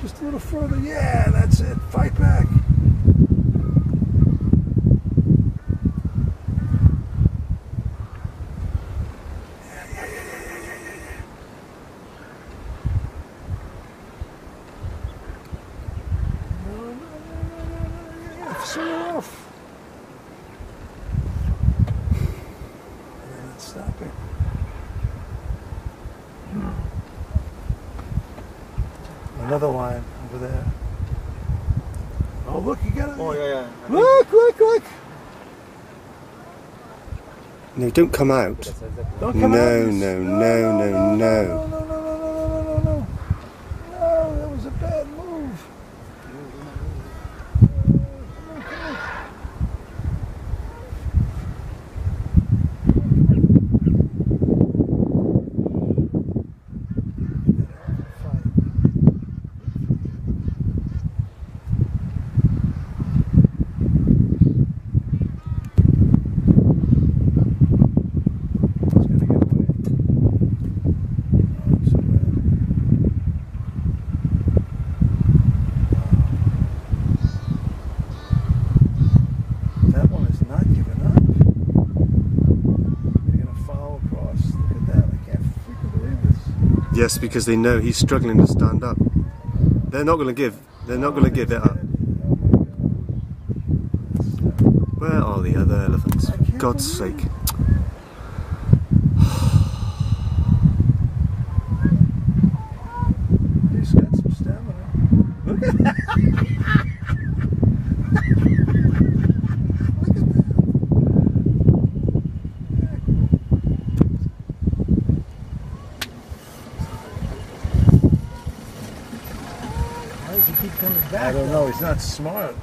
Just a little further. Yeah, that's it. Fight back. Swing it off. And then it's stopping. Another line over there. Oh, look, you got it. Oh, yeah. Look, look, look. No, don't come out. Don't come out. No. No, that was a bad move. That one is not giving up. They're going to follow across. Look at that. I can't freaking believe this. Yes, because they know he's struggling to stand up. They're not going to give. They're not going to give it up. Where are the other elephants? For God's sake. He's got some stamina. Look at that. Why does he keep coming back? I don't know. He's not smart.